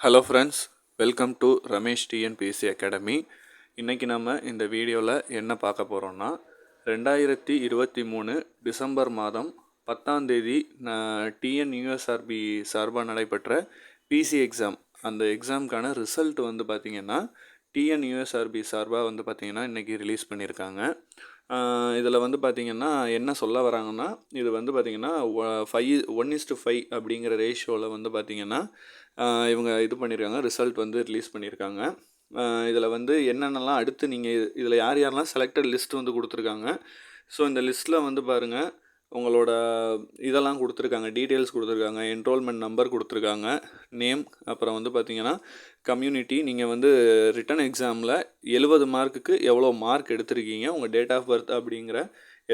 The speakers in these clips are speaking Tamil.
Hello friends, welcome to Ramesh TNPSC academy. இன்றைக்கி நம்ம இந்த வீடியோவில் என்ன பார்க்க போகிறோன்னா 2023 டிசம்பர் மாதம் 10ஆம் தேதி டிஎன்யூஎஸ்ஆர்பி சார்பாக நடைபெற்ற பிசி எக்ஸாம், அந்த எக்ஸாமுக்கான ரிசல்ட் வந்து பார்த்திங்கன்னா டிஎன்யூஎஸ்ஆர்பி சார்பாக வந்து பார்த்திங்கன்னா இன்றைக்கி ரிலீஸ் பண்ணியிருக்காங்க. இதில் வந்து பார்த்திங்கன்னா என்ன சொல்ல வராங்கன்னா, இது வந்து பார்த்திங்கன்னா 1:5 அப்படிங்கிற ரேஷியோவில் வந்து பார்த்திங்கன்னா இவங்க இது பண்ணியிருக்காங்க, ரிசல்ட் வந்து ரிலீஸ் பண்ணியிருக்காங்க. இதில் வந்து என்னென்னலாம் அடுத்து நீங்கள் இதில் யார் யாரெல்லாம் செலக்டட் லிஸ்ட் வந்து கொடுத்துருக்காங்க. ஸோ இந்த லிஸ்ட்டில் வந்து பாருங்கள், உங்களோட இதெல்லாம் கொடுத்துருக்காங்க, டீட்டெயில்ஸ் கொடுத்துருக்காங்க, என்ரோல்மெண்ட் நம்பர் கொடுத்துருக்காங்க, நேம், அப்புறம் வந்து பார்த்திங்கன்னா கம்யூனிட்டி, நீங்கள் வந்து ரிட்டன் எக்ஸாமில் 70 மார்க்குக்கு எவ்வளோ மார்க் எடுத்திருக்கீங்க, உங்கள் டேட் ஆஃப் பர்த் அப்படிங்கிற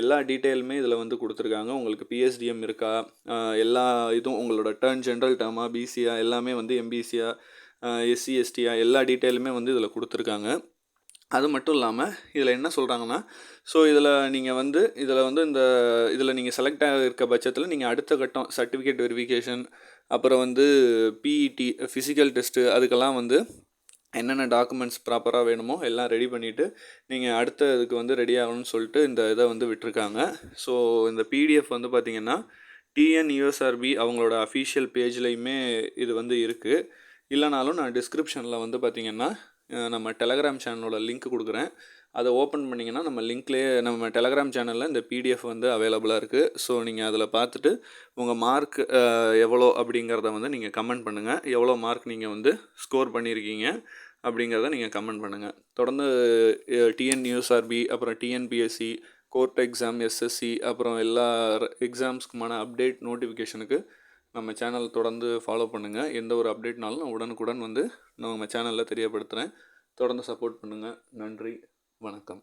எல்லா டீட்டெயிலுமே இதில் வந்து கொடுத்துருக்காங்க. உங்களுக்கு பிஎஸ்டிஎம் இருக்கா, எல்லா இதுவும் உங்களோட ஜென்ரல் டேர்மா, பிசியா, எல்லாமே வந்து எம்பிசியா, எஸ்சி எஸ்டியா, எல்லா டீட்டெயிலுமே வந்து இதில் கொடுத்துருக்காங்க. அது மட்டும் இல்லாமல் இதில் என்ன சொல்கிறாங்கன்னா, ஸோ இதில் நீங்கள் வந்து இதில் நீங்கள் செலக்ட் ஆகிருக்க பட்சத்தில் நீங்கள் அடுத்த கட்டம் சர்டிஃபிகேட் வெரிஃபிகேஷன், அப்புறம் வந்து பிஇடி ஃபிசிக்கல் டெஸ்ட்டு, அதுக்கெல்லாம் வந்து என்னென்ன டாக்குமெண்ட்ஸ் ப்ராப்பராக வேணுமோ எல்லாம் ரெடி பண்ணிவிட்டு நீங்கள் அடுத்த இதுக்கு வந்து ரெடி ஆகணும்னு சொல்லிட்டு இந்த இதை வந்து விட்டுருக்காங்க. ஸோ இந்த பிடிஎஃப் வந்து பார்த்திங்கன்னா டிஎன்யூஎஸ்ஆர்பி அவங்களோட அஃபீஷியல் பேஜ்லேயுமே இது வந்து இருக்குது. இல்லைனாலும் நான் டிஸ்கிரிப்ஷனில் வந்து பார்த்திங்கன்னா நம்ம டெலகிராம் சேனலோட லிங்க் கொடுக்குறேன். அதை ஓப்பன் பண்ணிங்கன்னா நம்ம டெலகிராம் சேனலில் இந்த பிடிஎஃப் வந்து அவைலபிளாக இருக்குது. ஸோ நீங்கள் அதில் பார்த்துட்டு உங்கள் மார்க் எவ்வளோ அப்படிங்கிறத வந்து நீங்கள் கமெண்ட் பண்ணுங்கள். எவ்வளோ மார்க் நீங்கள் வந்து ஸ்கோர் பண்ணியிருக்கீங்க அப்படிங்கிறத நீங்கள் கமெண்ட் பண்ணுங்கள். தொடர்ந்து டிஎன்யூஎஸ்ஆர்பி, அப்புறம் டிஎன்பிஎஸ்சி, கோர்ட் எக்ஸாம், எஸ்எஸ்சி, அப்புறம் எல்லா எக்ஸாம்ஸ்க்குமான அப்டேட் நோட்டிஃபிகேஷனுக்கு நம்ம சேனல் தொடர்ந்து ஃபாலோ பண்ணுங்கள். எந்த ஒரு அப்டேட்னாலும் நான் உடனுக்குடன் வந்து நம்ம சேனலில் தெரியப்படுத்துகிறேன். தொடர்ந்து சப்போர்ட் பண்ணுங்கள். நன்றி, வணக்கம்.